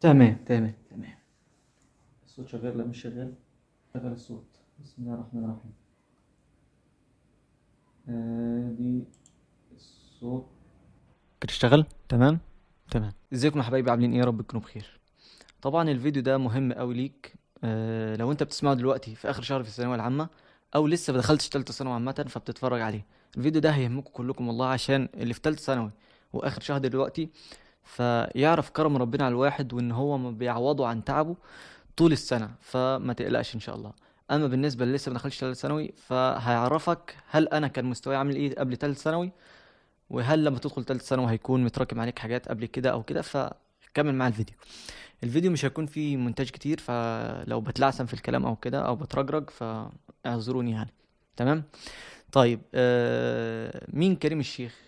تمام تمام تمام. الصوت شغال؟ لا مش شغال. شغل الصوت. بسم الله الرحمن الرحيم. دي الصوت كده اشتغل. تمام تمام. ازيكم يا حبايبي، عاملين ايه؟ يا رب تكونوا بخير. طبعا الفيديو ده مهم قوي ليك. لو انت بتسمعه دلوقتي في اخر شهر في الثانويه العامه، او لسه ما دخلتش ثالثه ثانوي عامه فبتتفرج عليه، الفيديو ده هيهمكم كلكم والله، عشان اللي في ثالثه ثانوي واخر شهر دلوقتي فيعرف كرم ربنا على الواحد، وان هو ما بيعوضه عن تعبه طول السنة، فما تقلقش ان شاء الله. اما بالنسبة اللي لسه ما دخلش ثالث ثانوي فهيعرفك هل انا كان مستواي عامل ايه قبل ثالث ثانوي، وهل لما تدخل ثالث ثانوي هيكون متراكم عليك حاجات قبل كده او كده. فكمل مع الفيديو. الفيديو مش هيكون فيه مونتاج كتير، فلو بتلعثم في الكلام او كده او بترجرج فاعذروني يعني. تمام. طيب، مين كريم الشيخ؟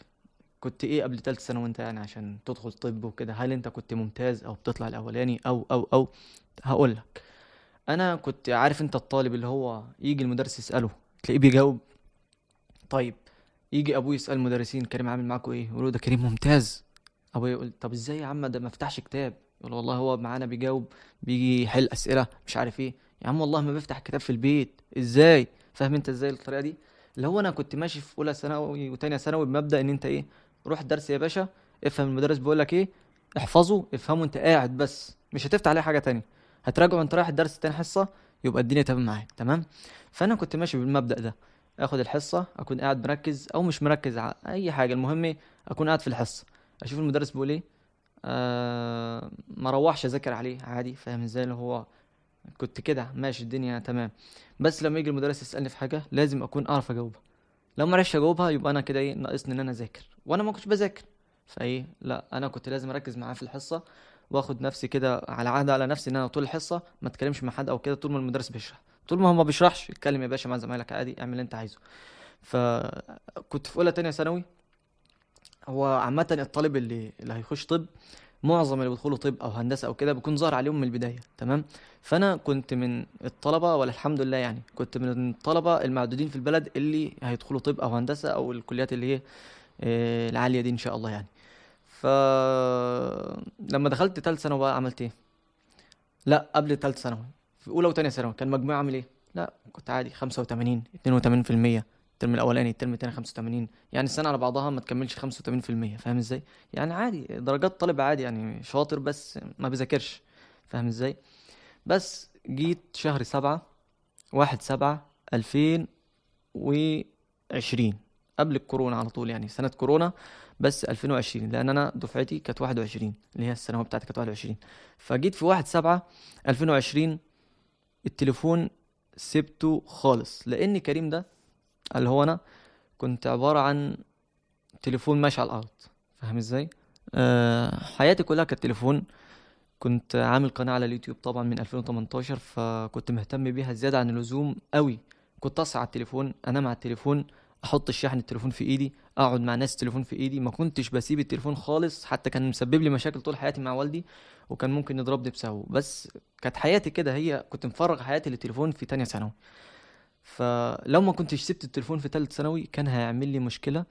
كنت ايه قبل ثالث ثانوي انت يعني عشان تدخل طب وكده؟ هل انت كنت ممتاز او بتطلع الاولاني او هقول لك. انا كنت عارف انت الطالب اللي هو يجي المدرس يساله تلاقيه بيجاوب. طيب، يجي ابوه يسال المدرسين كريم عامل معاكوا ايه، يقولوا ده كريم ممتاز. ابويا يقول طب ازاي يا عم، ده ما فتحش كتاب. يقول والله هو معانا بيجاوب، بيجي يحل اسئله مش عارف ايه. يا عم والله ما بيفتح كتاب في البيت. ازاي؟ فاهم انت ازاي الطريقه دي؟ اللي هو انا كنت ماشي في اولى ثانوي وتانية ثانوي بمبدأ ان انت ايه، روح الدرس يا باشا، افهم المدرس بيقول لك ايه، احفظه افهمه، انت قاعد بس مش هتفتح عليه حاجه تانية، هتراجعه وانت رايح الدرس تاني حصه، يبقى الدنيا تمام معاك. تمام. فانا كنت ماشي بالمبدأ ده، اخد الحصه اكون قاعد مركز او مش مركز اي حاجه، المهم إيه؟ اكون قاعد في الحصه اشوف المدرس بيقول ايه، ما اروحش اذاكر عليه عادي. فاهم ازاي؟ اللي هو كنت كده ماشي الدنيا تمام. بس لما يجي المدرس يسالني في حاجه لازم اكون اعرف اجاوبها. لو ما عرفتش اجاوبها يبقى انا كده ايه، ناقصني ان انا اذاكر، وانا ما كنتش بذاكر. فايه، لا انا كنت لازم اركز معاه في الحصه، واخد نفسي كده على عهد على نفسي ان انا طول الحصه ما اتكلمش مع حد او كده، طول ما المدرس بيشرح. طول ما هو ما بيشرحش اتكلم يا باشا مع زمايلك عادي، اعمل اللي انت عايزه. فكنت في اولى تانية ثانوي. هو عامة الطالب اللي هيخش طب، معظم اللي بيدخلوا طب او هندسة او كده بيكون ظاهر عليهم من البداية. تمام. فانا كنت من الطلبة، ولا الحمد لله يعني، كنت من الطلبة المعدودين في البلد اللي هيدخلوا طب او هندسة او الكليات اللي هي العالية دي ان شاء الله يعني. ف لما دخلت تالت ثانوي بقى عملت ايه؟ لا قبل تالت ثانوي، في اولى وتانية ثانوي كان مجموعي عامل ايه؟ لا كنت عادي 85 82%. الترم الاولاني الترم التاني 85، يعني السنه على بعضها ما تكملش 85%. فاهم ازاي؟ يعني عادي درجات طالب عادي يعني، شاطر بس ما بذاكرش. فاهم ازاي؟ بس جيت شهر سبعة، 1/7/2020، قبل الكورونا على طول يعني، سنة كورونا بس 2020، لأن أنا دفعتي كانت 21، اللي هي الثانوية بتاعتي كانت 21. فجيت في 1/7/2020 التليفون سبته خالص، لأن كريم ده اللي هو أنا كنت عبارة عن تليفون ماشي على الأرض. فاهم ازاي؟ حياتي كلها كانت تليفون. كنت عامل قناة على اليوتيوب طبعا من 2018، فكنت مهتم بيها زيادة عن اللزوم قوي. كنت أصحى على التليفون، أنام على التليفون، أحط الشحن التليفون في إيدي، أقعد مع ناس التليفون في إيدي، ما كنتش بسيب التليفون خالص. حتى كان مسبب لي مشاكل طول حياتي مع والدي، وكان ممكن يضربني بسببه. بس كانت حياتي كده، هي كنت مفرغ حياتي للتليفون في تانية ثانوي. فلو ما كنتش سبت التليفون في تالت ثانوي كان هيعمل لي مشكلة،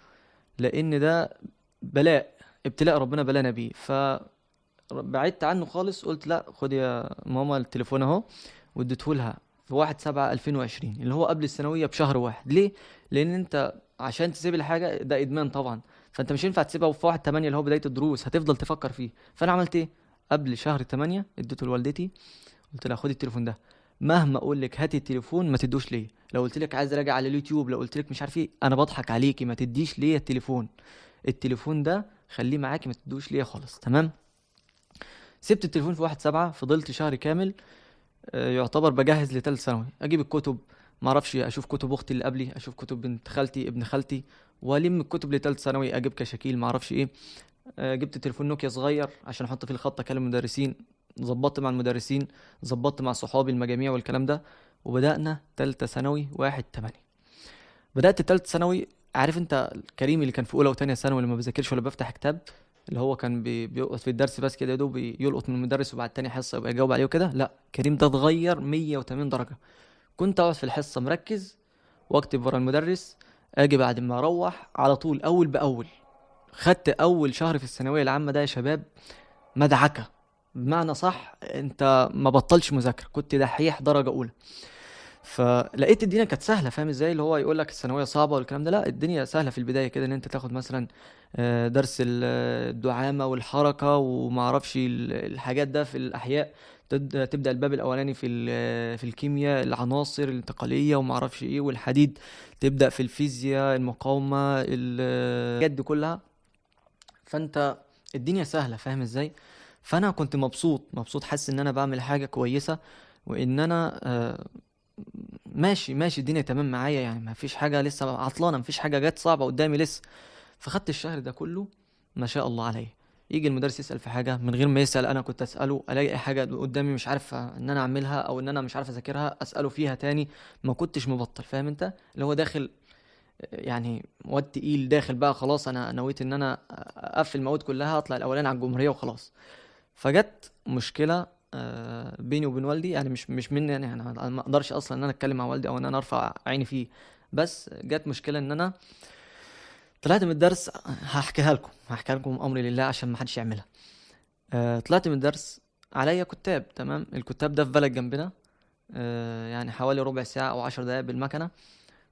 لأن ده بلاء، ابتلاء ربنا بلانا بيه. بعدت عنه خالص، قلت لا خد يا ماما التليفون اهو، واديته لها في 1/7/2020، اللي هو قبل الثانوية بشهر واحد. ليه؟ لأن أنت عشان تسيب الحاجة ده إدمان طبعا، فأنت مش ينفع تسيبها في 1/8 اللي هو بداية الدروس، هتفضل تفكر فيه. فأنا عملت إيه؟ قبل شهر 8 اديته لوالدتي، قلت لها خدي التليفون ده، مهما اقول لك هاتي التليفون ما تدوش ليا. لو قلت لك عايز اراجع على اليوتيوب، لو قلت لك مش عارف ايه، انا بضحك عليكي، ما تديش ليا التليفون. التليفون ده خليه معاكي، ما تدوش ليا خالص. تمام. سبت التليفون في 1/7، فضلت شهر كامل يعتبر بجهز لتالت ثانوي، اجيب الكتب، معرفش، اشوف كتب اختي اللي قبلي، اشوف كتب بنت خالتي ابن خالتي، والم الكتب لتالت ثانوي، اجيب كشاكيل معرفش ايه. جبت تليفون نوكيا صغير عشان احط فيه الخط، اكلم المدرسين، ظبطت مع المدرسين، ظبطت مع صحابي المجاميع والكلام ده، وبدأنا تالتة ثانوي 1/8. بدأت تالتة ثانوي. عارف انت الكريم اللي كان في اولى وتانية ثانوي اللي ما بيذاكرش ولا بيفتح كتاب، اللي هو كان بيقعد في الدرس بس كده يا دوب يلقط من المدرس وبعد تاني حصة يبقى يجاوب عليه وكده؟ لا كريم ده اتغير 180 درجة. كنت اقعد في الحصة مركز واكتب ورا المدرس، اجي بعد ما اروح على طول اول باول. خدت اول شهر في الثانويه العامه ده يا شباب مدعكه. بمعنى صح انت ما بطلش مذاكره، كنت دحيح درجه اولى. فلقيت الدنيا كانت سهله، فاهم ازاي؟ اللي هو يقول لك الثانويه صعبه والكلام ده، لا الدنيا سهله في البدايه كده، ان انت تاخد مثلا درس الدعامه والحركه وما اعرفش الحاجات ده في الاحياء. تبدا الباب الاولاني في الكيمياء العناصر الانتقاليه وما اعرفش ايه والحديد. تبدا في الفيزياء المقاومه الحاجات دي كلها. فانت الدنيا سهله، فاهم ازاي؟ فانا كنت مبسوط مبسوط، حاسس ان انا بعمل حاجه كويسه، وان انا ماشي ماشي الدنيا تمام معايا، يعني ما فيش حاجه لسه عطلانه، ما فيش حاجه جت صعبه قدامي لسه. فخدت الشهر ده كله ما شاء الله عليا. يجي المدرس يسأل في حاجة من غير ما يسأل، أنا كنت أسأله. ألاقي حاجة قدامي مش عارف إن أنا أعملها أو إن أنا مش عارف أذاكرها، أسأله فيها تاني. ما كنتش مبطل، فاهم أنت؟ اللي هو داخل يعني مواد تقيل، داخل بقى خلاص، أنا نويت إن أنا أقفل المواد كلها، أطلع الأولاني على الجمهورية وخلاص. فجت مشكله بيني وبين والدي، يعني مش مني، يعني انا ما اقدرش اصلا ان انا اتكلم مع والدي او ان انا ارفع عيني فيه. بس جت مشكله ان انا طلعت من الدرس. هحكيها لكم امري لله عشان ما حدش يعملها. طلعت من الدرس، عليا كتاب، تمام. الكتاب ده في بلد جنبنا، يعني حوالي ربع ساعه او 10 دقايق بالمكنه.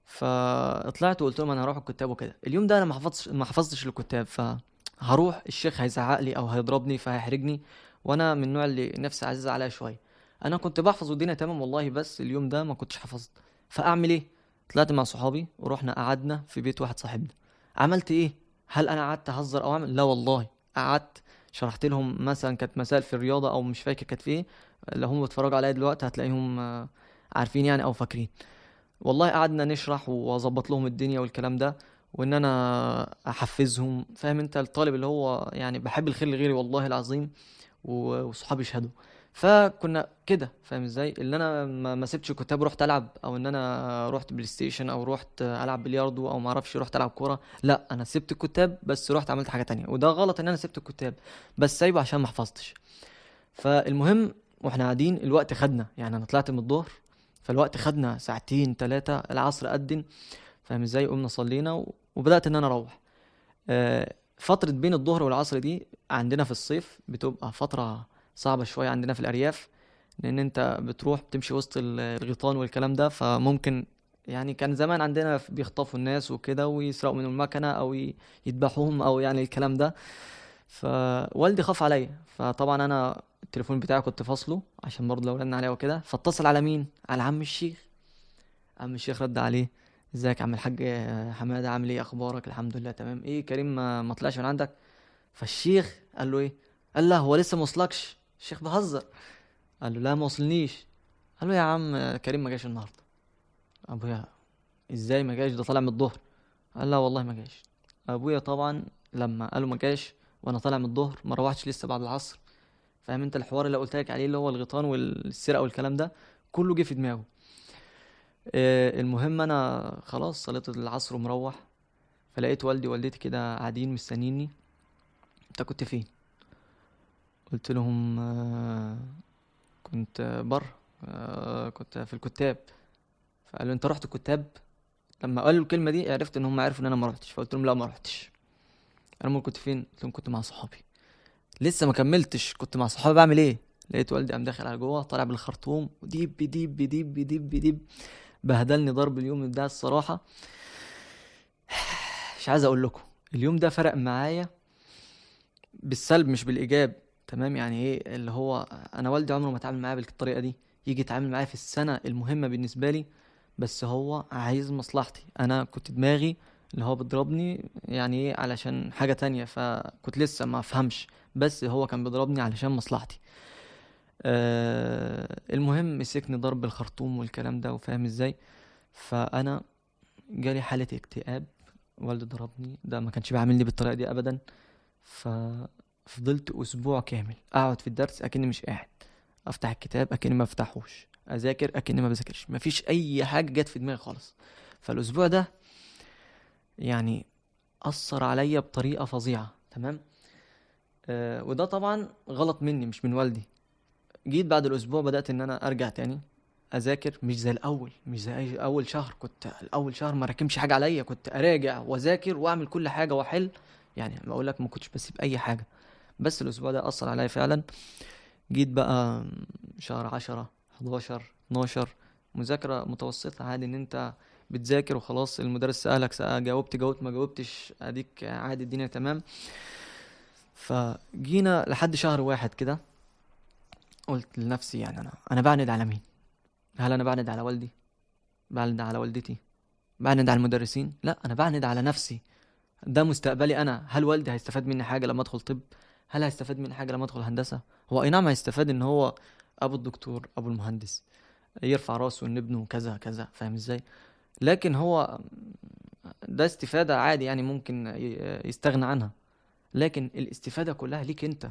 فطلعت وقلت لهم انا هروح الكتاب وكده. اليوم ده انا ما حفظتش الكتاب، فهروح الشيخ هيزعق لي او هيضربني فهيحرجني، وانا من النوع اللي نفسي عزيزه عليا شويه. انا كنت بحفظ والدنيا تمام والله، بس اليوم ده ما كنتش حفظت. فاعمل ايه؟ طلعت مع صحابي ورحنا قعدنا في بيت واحد صاحبنا. عملت ايه؟ هل انا قعدت اهزر او اعمل؟ لا والله. قعدت شرحت لهم مثلا، كانت مسائل في الرياضه او مش فاكر كانت في ايه. لو هم بيتفرجوا عليا دلوقتي هتلاقيهم عارفين يعني او فاكرين. والله قعدنا نشرح واظبط لهم الدنيا والكلام ده، وان انا احفزهم، فاهم انت؟ الطالب اللي هو يعني بحب الخير لغيري والله العظيم، وصحابي يشهدوا. فكنا كده، فاهم ازاي؟ اللي انا ما سبتش الكتاب ورحت العب، او ان انا رحت بلاي ستيشن او رحت العب بلياردو او ما اعرفش رحت العب كوره. لا انا سبت الكتاب بس رحت عملت حاجه تانية، وده غلط ان انا سبت الكتاب بس سايبه عشان ما حفظتش. فالمهم، واحنا قاعدين الوقت خدنا، يعني انا طلعت من الظهر، فالوقت خدنا ساعتين ثلاثة، العصر أذن، فاهم ازاي؟ قمنا صلينا وبدأت ان انا اروح. فترة بين الظهر والعصر دي عندنا في الصيف بتبقى فترة صعبة شوية عندنا في الأرياف، لأن أنت بتروح بتمشي وسط الغيطان والكلام ده، فممكن يعني كان زمان عندنا بيخطفوا الناس وكده ويسرقوا من المكنة أو يذبحوهم أو يعني الكلام ده. فوالدي خاف عليا، فطبعا أنا التليفون بتاعي كنت فاصله عشان برضه لو رن عليا وكده، فاتصل على مين؟ على عم الشيخ. عم الشيخ رد عليه: ازيك يا عم الحاج حماده، عامل ايه، اخبارك؟ الحمد لله تمام. ايه كريم ما طلعش من عندك؟ فالشيخ قال له ايه؟ قال له هو لسه ما وصلكش؟ الشيخ بهزر. قال له لا ما وصلنيش. قال له يا عم كريم ما جاش النهارده. ابويا: ازاي ما جاش؟ ده طالع من الظهر. قال لا والله ما جاش. ابويا طبعا لما قالوا ما جاش وانا طالع من الظهر ما روحتش لسه بعد العصر، فاهم انت الحوار اللي قلت لك عليه اللي هو الغيطان والسرقه والكلام ده، كله جه في دماغه. المهم انا خلاص صليت العصر ومروح، فلقيت والدي ووالدتي كده قاعدين مستنيني: انت كنت فين؟ قلت لهم كنت بره، كنت في الكتاب. فقالوا انت رحت الكتاب؟ لما قالوا الكلمه دي عرفت ان هم عرفوا ان انا ما رحتش، فقلت لهم لا ما رحتش. قالوا امال كنت فين؟ قلت لهم كنت مع صحابي. لسه ما كملتش كنت مع صحابي بعمل ايه، لقيت والدي قام داخل على جوه طالع بالخرطوم وديب ديب ديب ديب ديب، بهدلني ضرب اليوم ده الصراحه. مش عايز اقول لكم، اليوم ده فرق معايا بالسلب مش بالايجاب. تمام، يعني ايه اللي هو انا والدي عمره ما اتعامل معايا بالطريقه دي، يجي يتعامل معايا في السنه المهمه بالنسبه لي بس هو عايز مصلحتي. انا كنت دماغي اللي هو بيضربني يعني ايه علشان حاجه تانية، فكنت لسه ما افهمش، بس هو كان بيضربني علشان مصلحتي. المهم مسكني ضرب الخرطوم والكلام ده، وفاهم ازاي؟ فانا جالي حاله اكتئاب. والدي ضربني، ده ما كانش بيعاملني بالطريقه دي ابدا. ففضلت اسبوع كامل اقعد في الدرس اكني مش قاعد، افتح الكتاب اكني ما افتحوش، اذاكر اكني ما بذاكرش، مفيش اي حاجه جت في دماغي خالص. فالاسبوع ده يعني اثر عليا بطريقه فظيعه، تمام. وده طبعا غلط مني مش من والدي. جيت بعد الاسبوع بدات ان انا ارجع تاني اذاكر، مش زي الاول، مش زي اول شهر. كنت الاول شهر ما راكمش حاجه عليا، كنت اراجع واذاكر واعمل كل حاجه واحل، يعني بقول لك ما كنتش بسيب اي حاجه. بس الاسبوع ده اثر عليا فعلا. جيت بقى شهر 10 11 12، مذاكرة متوسطة عادي، ان انت بتذاكر وخلاص، المدرس سألك سأل، جاوبت ما جاوبتش اديك عادي، الدنيا تمام. فجينا لحد شهر واحد كده، قلت لنفسي يعني انا بعند على مين؟ هل انا بعند على والدي؟ بعند على والدتي؟ بعند على المدرسين؟ لا، انا بعند على نفسي. ده مستقبلي انا. هل والدي هيستفاد مني حاجه لما ادخل طب؟ هل هيستفاد مني حاجه لما ادخل هندسه؟ هو اي نعم هيستفاد، ان هو ابو الدكتور ابو المهندس، يرفع راسه ان ابنه كذا كذا، فاهم ازاي؟ لكن هو ده استفاده عادي يعني، ممكن يستغنى عنها. لكن الاستفاده كلها ليك انت.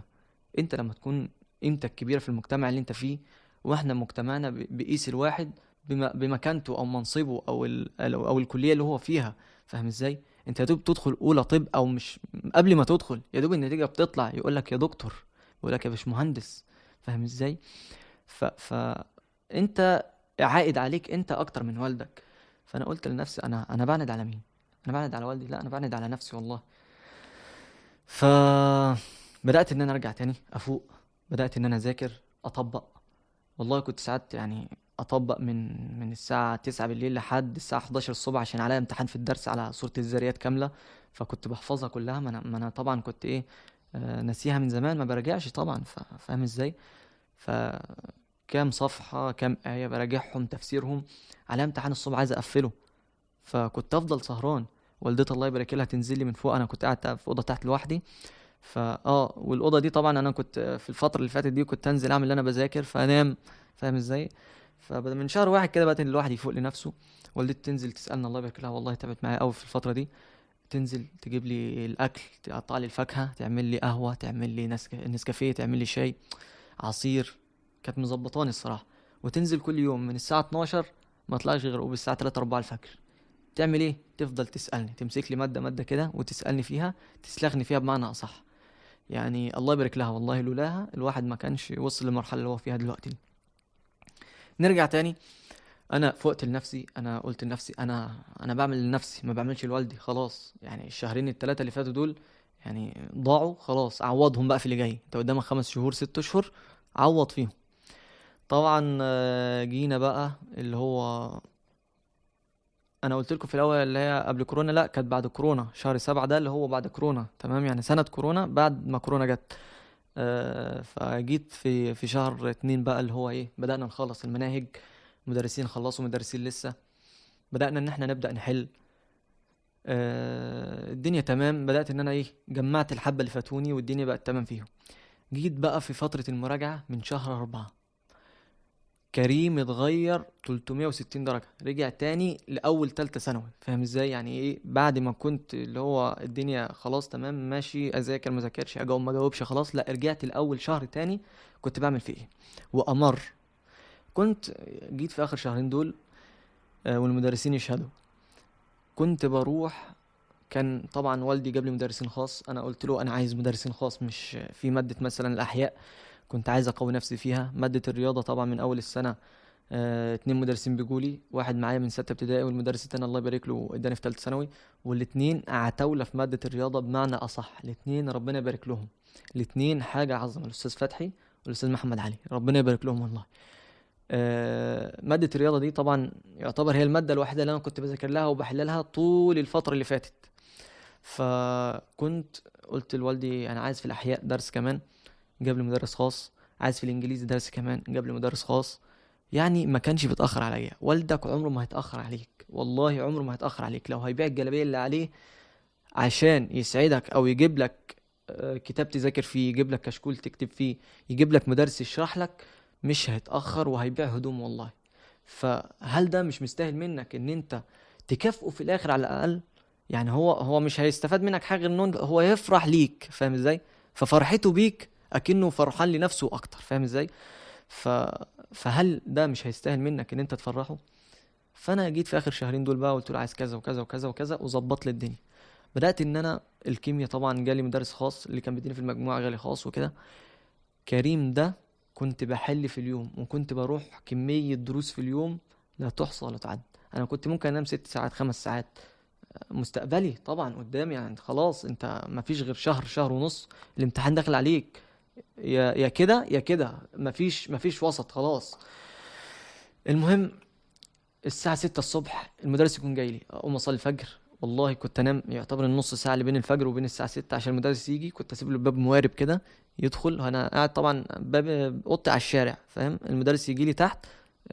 انت لما تكون قيمتك كبيره في المجتمع اللي انت فيه، واحنا مجتمعنا بيقيس الواحد بمكانته او منصبه او الكليه اللي هو فيها، فاهم ازاي؟ انت يا دوب تدخل اولى طب، او مش قبل ما تدخل يا دوب النتيجه بتطلع يقول لك يا دكتور، يقول لك يا باشمهندس، فاهم ازاي؟ انت عائد عليك انت اكتر من والدك. فانا قلت لنفسي انا بعند على مين؟ انا بعند على والدي؟ لا، انا بعند على نفسي والله. ف بدأت ان انا ارجع تاني افوق، بدأت ان انا اذاكر، اطبق. والله كنت ساعات يعني اطبق من الساعة 9 بالليل لحد الساعة 11 الصبح، عشان عليا امتحان في الدرس على سورة الذاريات كاملة. فكنت بحفظها كلها، ما انا طبعا كنت ايه، ناسيها من زمان، ما براجعش طبعا، فاهم ازاي؟ فكام صفحة كام آية براجعهم تفسيرهم، على امتحان الصبح عايز اقفله. فكنت افضل سهران. والدتي الله يبارك لها تنزل لي من فوق، انا كنت قاعد في اوضه تحت لوحدي. والاوضه دي طبعا انا كنت في الفتره اللي فاتت دي كنت انزل اعمل اللي انا بذاكر فانام، فاهم ازاي؟ فبدا من شهر واحد كده بقى الواحد يفوق لنفسه. والدتي تنزل تسالنا، الله يبارك لها والله تعبت معايا قوي في الفتره دي، تنزل تجيب لي الاكل، تقطع لي الفاكهه، تعمل لي قهوه، تعمل لي نسكافيه، تعمل لي شاي، عصير. كانت مظبطاني الصراحه. وتنزل كل يوم من الساعه 12، ما اطلعش غير قبل الساعه 3 4 الفجر. تعمل ايه؟ تفضل تسالني، تمسك لي ماده كده وتسالني فيها، تسلخني فيها بمعنى اصح. يعني الله يبارك لها والله، لولاها الواحد ما كانش وصل للمرحله اللي هو فيها دلوقتي دي. نرجع تاني. انا فقت لنفسي، انا قلت لنفسي انا بعمل لنفسي، ما بعملش لوالدي. خلاص يعني الشهرين الثلاثه اللي فاتوا دول يعني ضاعوا، خلاص عوضهم بقى في اللي جاي. انت قدامك 5 شهور 6 اشهر، عوض فيهم. طبعا جينا بقى اللي هو، انا قلت لكم في الاول اللي هي قبل كورونا، لا كانت بعد كورونا، شهر 7 ده اللي هو بعد كورونا تمام، يعني سنة كورونا بعد ما كورونا جت. فجيت في شهر 2 بقى اللي هو ايه، بدأنا نخلص المناهج، مدرسين خلصوا مدرسين لسه، بدأنا ان احنا نبدأ نحل. الدنيا تمام، بدأت ان انا ايه، جمعت الحبة اللي فاتوني والدنيا بقت تمام فيهم. جيت بقى في فترة المراجعة من شهر 4، كريم اتغير 360 درجة، رجع تاني لأول تالتة ثانوي، فاهم ازاي؟ يعني ايه، بعد ما كنت اللي هو الدنيا خلاص تمام ماشي، اذاكر ما ذاكرش، اجاوب ما جاوبش، خلاص لا، رجعت لأول شهر تاني كنت بعمل فيه ايه. وأمر كنت جيت في آخر شهرين دول، والمدرسين يشهدوا، كنت بروح. كان طبعا والدي جاب لي مدرسين خاص، انا قلت له انا عايز مدرسين خاص، مش في مادة مثلا الأحياء كنت عايز اقوي نفسي فيها، مادة الرياضة طبعا من اول السنة 2 مدرسين بيجولي، واحد معايا من 6 ابتدائي، والمدرس التاني الله يبارك له اداني في 3 ثانوي. والاتنين عتاولة في مادة الرياضة بمعنى أصح، الاتنين ربنا يبارك لهم. الاتنين حاجة عظمة، الأستاذ فتحي والأستاذ محمد علي، ربنا يبارك لهم والله. مادة الرياضة دي طبعا يعتبر هي المادة الوحيدة اللي أنا كنت بذاكر لها وبحللها طول الفترة اللي فاتت. فكنت قلت لوالدي أنا عايز في الأحياء درس كمان، جاب لي مدرس خاص. عايز في الإنجليزي درس كمان، جاب لي مدرس خاص. يعني ما كانش بيتأخر عليا. والدك عمره ما هيتأخر عليك، والله عمره ما هيتأخر عليك. لو هيبيع الجلابية اللي عليه عشان يسعدك، او يجيب لك كتاب تذاكر فيه، يجيب لك كشكول تكتب فيه، يجيب لك مدرس يشرح لك، مش هيتأخر وهيبيع هدوم والله. فهل ده مش مستاهل منك ان انت تكافئه في الاخر على الاقل؟ يعني هو مش هيستفاد منك حاجه غير انه هو يفرح ليك، فاهم ازاي؟ ففرحته بيك اكنه فرحان لنفسه اكتر، فاهم ازاي؟ ف... فهل ده مش هيستاهل منك ان انت تفرحه؟ فانا جيت في اخر شهرين دول بقى قلت له عايز كذا وكذا وكذا وكذا، وظبط لي الدنيا. بدات ان انا الكيمياء طبعا جالي مدرس خاص اللي كان بيديني في المجموعه غالي خاص وكده. كريم ده كنت بحل في اليوم، وكنت بروح كميه دروس في اليوم لا تحصى ولا تعد. انا كنت ممكن انام 6 ساعات 5 ساعات. مستقبلي طبعا قدامي، يعني خلاص انت مفيش غير شهر شهر ونص، الامتحان داخل عليك. يا كده يا كده، مفيش وسط خلاص. المهم الساعة 6 الصبح المدرس يكون جاي لي، اقوم اصلي الفجر. والله كنت انام يعتبر النص ساعة اللي بين الفجر وبين الساعة 6 عشان المدرس يجي، كنت اسيب له الباب موارب كده يدخل. انا قاعد طبعا باب اوضتي على الشارع، فاهم؟ المدرس يجي لي تحت،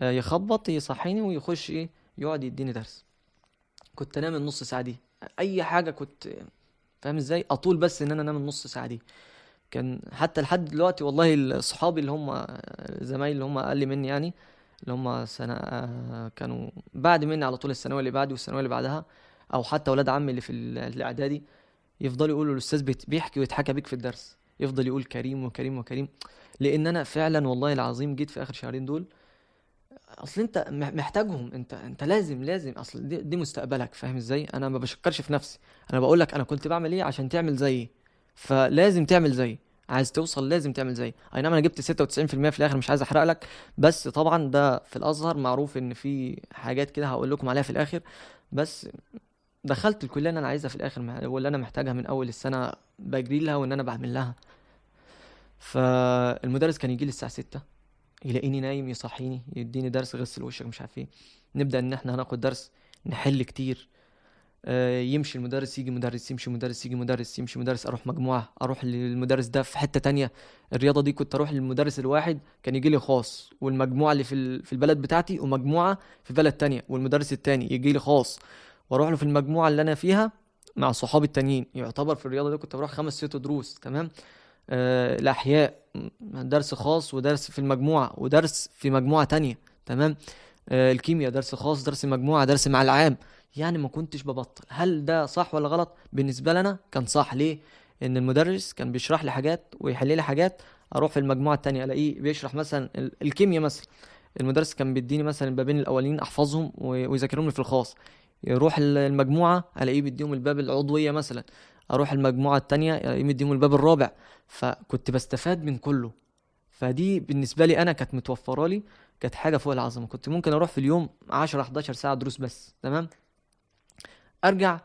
يخبط يصحيني ويخش ايه، يقعد يديني درس. كنت انام النص ساعة دي، اي حاجة كنت، فاهم ازاي؟ اطول بس ان انا انام النص ساعة دي. كان حتى لحد دلوقتي والله صحابي اللي هم زمايلي اللي هم اقل مني يعني، اللي هم سنة كانوا بعد مني على طول، الثانوية اللي بعدي والثانوية اللي بعدها، او حتى ولاد عمي اللي في الاعدادي، يفضلوا يقولوا الاستاذ بيحكي ويتحكى بيك في الدرس، يفضل يقول كريم وكريم وكريم. لان انا فعلا والله العظيم جيت في اخر شهرين دول، اصل انت محتاجهم، انت لازم اصل دي مستقبلك، فاهم ازاي؟ انا ما بشكرش في نفسي، انا بقول لك انا كنت بعمل ايه عشان تعمل زيي، فلازم تعمل زيي. عايز توصل لازم تعمل زيي. اي نعم انا جبت 96% في الاخر، مش عايز احرق لك، بس طبعا ده في الازهر معروف ان في حاجات كده هقول لكم عليها في الاخر. بس دخلت الكليه اللي انا عايزها في الاخر، واللي انا محتاجها من اول السنه بجري لها وان انا بعمل لها. فالمدرس كان يجي لي الساعه 6، يلاقيني نايم يصحيني يديني درس غسل وشك مش عارف ايه. نبدأ ان احنا هناخد درس، نحل كتير. يمشي المدرس يجي مدرس، يمشي مدرس يجي مدرس، يمشي مدرس اروح مجموعة، اروح للمدرس ده في حتة تانية. الرياضة دي كنت اروح للمدرس الواحد كان يجي لي خاص، والمجموعة اللي في البلد بتاعتي ومجموعة في بلد تانية، والمدرس التاني يجي لي خاص، واروح له في المجموعة اللي انا فيها مع صحابي التانيين. يعتبر في الرياضة دي كنت بروح 5 6 دروس، تمام. الأحياء درس خاص، ودرس في المجموعة، ودرس في مجموعة تانية، تمام. الكيمياء درس خاص، درس مجموعة، درس مع العام. يعني ما كنتش ببطل. هل ده صح ولا غلط؟ بالنسبة لنا كان صح. ليه؟ ان المدرس كان بيشرح لي حاجات ويحل لي حاجات، اروح في المجموعة التانية الاقيه بيشرح مثلا الكيمياء مثلا، المدرس كان بيديني مثلا البابين الاولين احفظهم ويذاكرهم لي في الخاص. يروح المجموعة الاقيه بيديهم الباب العضوية مثلا، اروح المجموعة التانية الاقيه مديهم الباب الرابع. فكنت بستفاد من كله. فدي بالنسبة لي أنا كانت متوفرة لي، كانت حاجة فوق العظمة. كنت ممكن أروح في اليوم 10 11 ساعة دروس بس، تمام. أرجع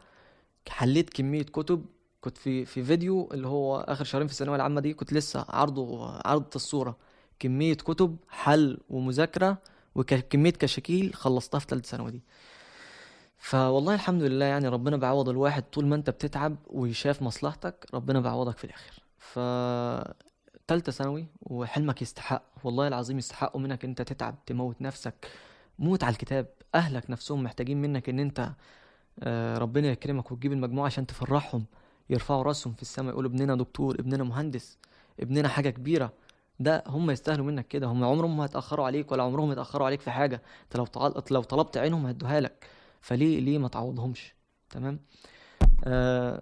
حليت كمية كتب. كنت في فيديو اللي هو آخر شهرين في الثانوية العامة دي، كنت لسه عرض الصورة. كمية كتب حل ومذاكرة وكمية كشاكيل خلصتها في ثالثة ثانوي دي. فوالله الحمد لله يعني، ربنا بيعوض الواحد طول ما انت بتتعب وشاف مصلحتك، ربنا بيعوضك في الاخر. تالتة ثانوي وحلمك يستحق، والله العظيم يستحقوا منك انت تتعب تموت نفسك، موت على الكتاب. اهلك نفسهم محتاجين منك ان انت ربنا يكرمك وتجيب المجموعة عشان تفرحهم، يرفعوا راسهم في السماء يقولوا ابننا دكتور، ابننا مهندس، ابننا حاجة كبيرة. ده هم يستاهلوا منك كده. هم عمرهم ما هيتأخروا عليك، ولا عمرهم يتأخروا عليك في حاجة. انت لو طلبت عينهم هيدوها لك. فليه ما تعوضهمش؟ تمام. آه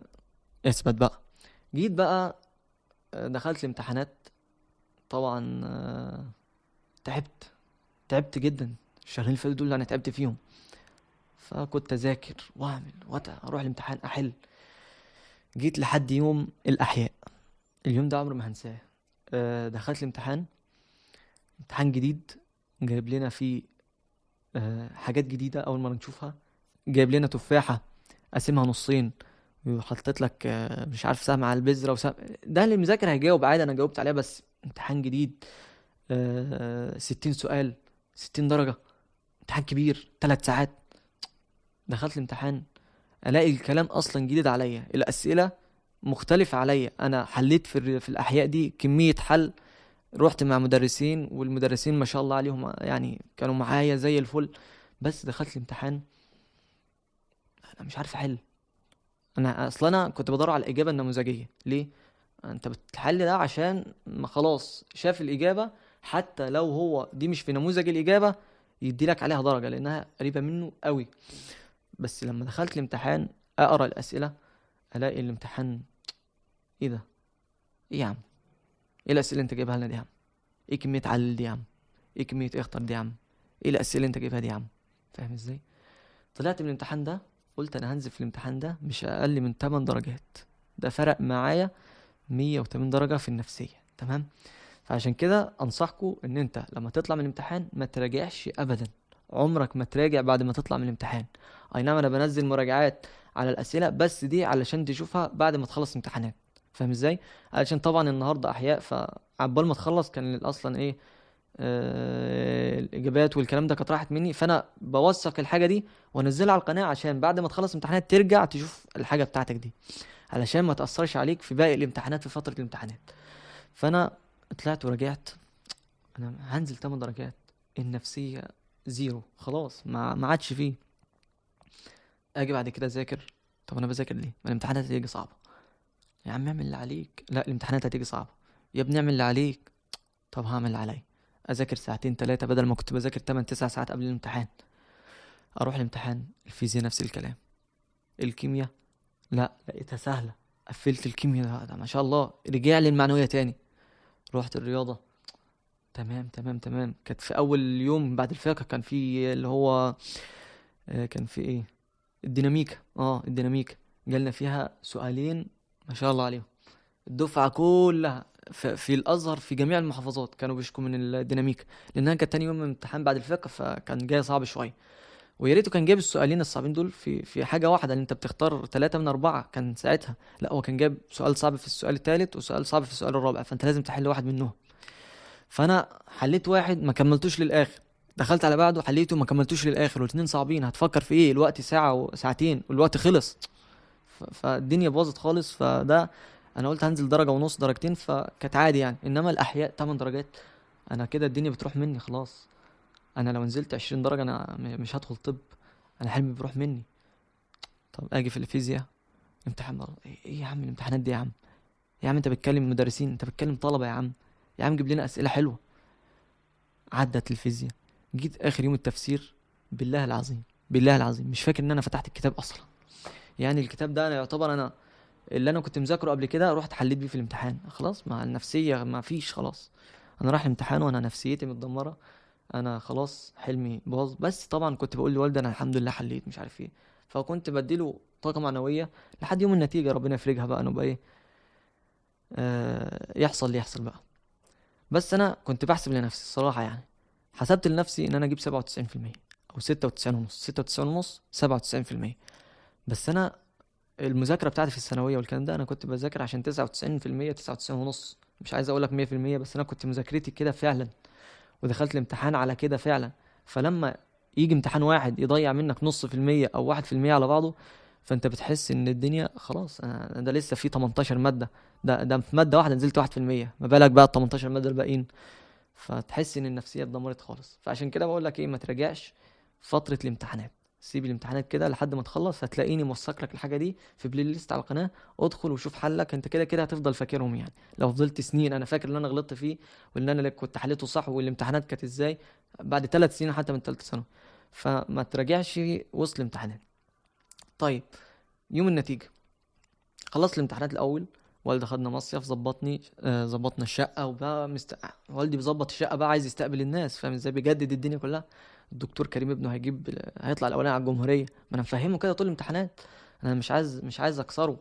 اثبت بقى. جيت بقى دخلت الامتحانات. طبعا تعبت جدا. الشهرين اللي فاتوا دول انا تعبت فيهم. فكنت اذاكر واعمل اروح الامتحان احل. جيت لحد يوم الاحياء، اليوم ده عمري ما هنساه. دخلت الامتحان، امتحان جديد جايب لنا فيه حاجات جديدة أول مرة نشوفها. جايب لنا تفاحة قاسمها نصين، وحطيت لك مش عارف سهم على البذرة وسهم. ده اللي مذاكر هيجاوب عادي، أنا جاوبت عليها. بس امتحان جديد، 60 سؤال، 60 درجة، امتحان كبير 3 ساعات. دخلت الامتحان الاقي الكلام اصلا جديد عليا، الاسئله مختلفه عليا. انا حليت في الاحياء دي كميه حل. رحت مع مدرسين، والمدرسين ما شاء الله عليهم يعني كانوا معايا زي الفل. بس دخلت الامتحان انا مش عارف احل. انا كنت بدور على الاجابه النموذجيه. ليه؟ انت بتحل ده عشان ما خلاص شاف الاجابه، حتى لو هو دي مش في نموذج الاجابه يدي لك عليها درجه لانها قريبه منه قوي. بس لما دخلت الامتحان اقرا الاسئله، الاقي الامتحان، ايه ده؟ ايه يا عم؟ ايه الاسئله اللي انت جايبها لنا دي يا عم؟ ايه كميه علل دي يا عم؟ ايه كميه اختر دي يا عم؟ ايه الاسئله اللي انت جايبها دي يا عم؟ فاهم ازاي؟ طلعت من الامتحان ده قلت انا هنزل في الامتحان ده مش اقل من 8 درجات. ده فرق معايا 108 درجه في النفسيه، تمام. فعشان كده انصحكم ان انت لما تطلع من الامتحان ما تراجعش ابدا. عمرك ما تراجع بعد ما تطلع من الامتحان. اي نعم انا بنزل مراجعات على الاسئله، بس دي علشان تشوفها بعد ما تخلص امتحانات. فاهم ازاي؟ علشان طبعا النهارده احياء، فعبال ما تخلص كان اصلا ايه، الاجابات والكلام ده كانت راحت مني، فانا بوثق الحاجه دي وانزلها على القناه عشان بعد ما تخلص امتحانات ترجع تشوف الحاجه بتاعتك دي، علشان ما تاثرش عليك في باقي الامتحانات في فتره الامتحانات. فانا طلعت ورجعت، انا هنزل 8 درجات، النفسيه زيرو خلاص، ما عادش فيه. اجي بعد كده اذاكر، طب انا بذاكر ليه؟ ما الامتحانات هتيجي صعبه. يا عم اعمل اللي عليك، لا الامتحانات هتيجي صعبه. يا ابني اعمل اللي عليك، طب هعمل اللي عليا، اذاكر ساعتين ثلاثه بدل ما كنت بذاكر 8 9 ساعات قبل الامتحان. اروح الامتحان، الفيزياء نفس الكلام، الكيمياء لا لقيتها سهله، قفلت الكيمياء، ده ما شاء الله رجع لي المعنويه تاني. رحت الرياضه، تمام تمام تمام. كانت في اول يوم بعد الفقه كان في اللي هو كان في ايه، الديناميكا، الديناميكا، جالنا فيها سؤالين ما شاء الله عليهم. الدفعة كلها في الأزهر في جميع المحافظات كانوا بيشكوا من الديناميكا، لأنها كانت تاني يوم من امتحان بعد الفقه، فكان جاي صعب شوية. ويا ريته كان جايب السؤالين الصعبين دول في حاجة واحدة، اللي أنت بتختار 3 من 4 كان ساعتها. لا هو كان جايب سؤال صعب في السؤال الثالث وسؤال صعب في السؤال الرابع، فأنت لازم تحل واحد منهم. فأنا حليت واحد ما كملتوش للآخر، دخلت على بعده حليته ما كملتوش للآخر، والاتنين صعبين، هتفكر في إيه؟ الوقت ساعة وساعتين والوقت خلص. فالدنيا باظت خالص. فده انا قلت هنزل درجة ونص درجتين فكانت عادي يعني، انما الاحياء 8 درجات، انا كده الدنيا بتروح مني خلاص. انا لو نزلت 20 درجة انا مش هدخل طب، انا حلمي بيروح مني. طب اجي في الفيزياء، امتحان برضه، إيه يا عم الامتحانات دي يا عم؟ يا عم انت بتكلم مدرسين، انت بتكلم طلبة يا عم، يا عم جيب لنا اسئلة حلوة. عدت الفيزياء، جيت اخر يوم التفسير، بالله العظيم بالله العظيم مش فاكر ان انا فتحت الكتاب اصلا. يعني الكتاب ده انا يعتبر انا اللي انا كنت مذاكره قبل كده رحت حليت بيه في الامتحان، خلاص مع النفسيه ما فيش خلاص. انا رايح الامتحان وانا نفسيتي متدمره، انا خلاص حلمي باظ. بس طبعا كنت بقول لوالدي انا الحمد لله حليت مش عارف ايه، فكنت بديله طاقه معنويه لحد يوم النتيجه، ربنا يفرجها بقى، نبقى ايه، يحصل اللي يحصل بقى. بس انا كنت بحسب لنفسي الصراحه يعني، حسبت لنفسي ان انا اجيب 97% او 96 ونص، 96 ونص 97%. بس انا المذاكرة بتاعتي في الثانوية والكلام ده، أنا كنت بذاكر عشان 99%، 99 ونص، مش عايز أقولك 100%، بس أنا كنت مذاكرتي كده فعلا، ودخلت الامتحان على كده فعلا. فلما يجي امتحان واحد يضيع منك نص في المية أو 1% على بعضه، فأنت بتحس إن الدنيا خلاص، أنا ده لسه في 18 مادة، ده في مادة واحدة نزلت 1%، ما بالك بقى ال 18 مادة الباقيين. فتحس ان النفسيه اتدمرت خالص. فعشان كده بقول لك ايه، ما تراجعش فتره الامتحانات، سيب الامتحانات كده لحد ما تخلص، هتلاقيني موثق لك الحاجه دي في بلاي ليست على القناه، ادخل وشوف حلك، انت كده كده هتفضل فاكرهم يعني. لو فضلت سنين انا فاكر اللي انا غلطت فيه، واللي انا اللي كنت حليته صح، والامتحانات كانت ازاي بعد 3 سنين حتى من ثالثه ثانوي. فما تراجعش وسط الامتحانات. طيب، يوم النتيجه، خلصت الامتحانات الاول، والدي خدنا مصيف، ظبطني ظبطنا الشقه، وبقى والدي بيظبط الشقه بقى، عايز يستقبل الناس، فاهم ازاي، بيجدد الدنيا كلها. الدكتور كريم ابنه هيطلع الاولاني على الجمهوريه، ما انا مفهمه كده طول الامتحانات، انا مش عايز اكسره.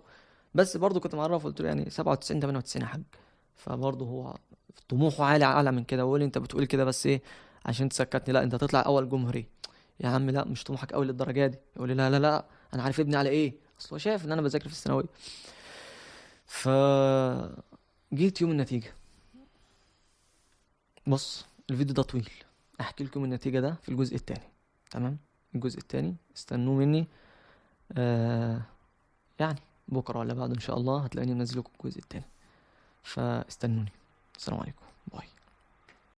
بس برضه كنت معرفه، قلت له يعني 97 98 يا حاج. فبرضه هو طموحه عالي اعلى من كده، ويقول لي انت بتقول كده بس ايه عشان تسكتني، لا انت هتطلع اول جمهوريه. يا عم لا مش طموحك قوي للدرجه دي، يقول لي لا لا لا، انا عارف ابني على ايه، اصل هو شايف ان انا بذاكر في الثانويه. ف جيت يوم النتيجة، بص الفيديو ده طويل، احكي لكم النتيجة ده في الجزء التاني، تمام؟ الجزء التاني استنوا مني، آه يعني بكرة ولا بعد ان شاء الله هتلاقيني منزل لكم الجزء التاني، فاستنوني. السلام عليكم، باي.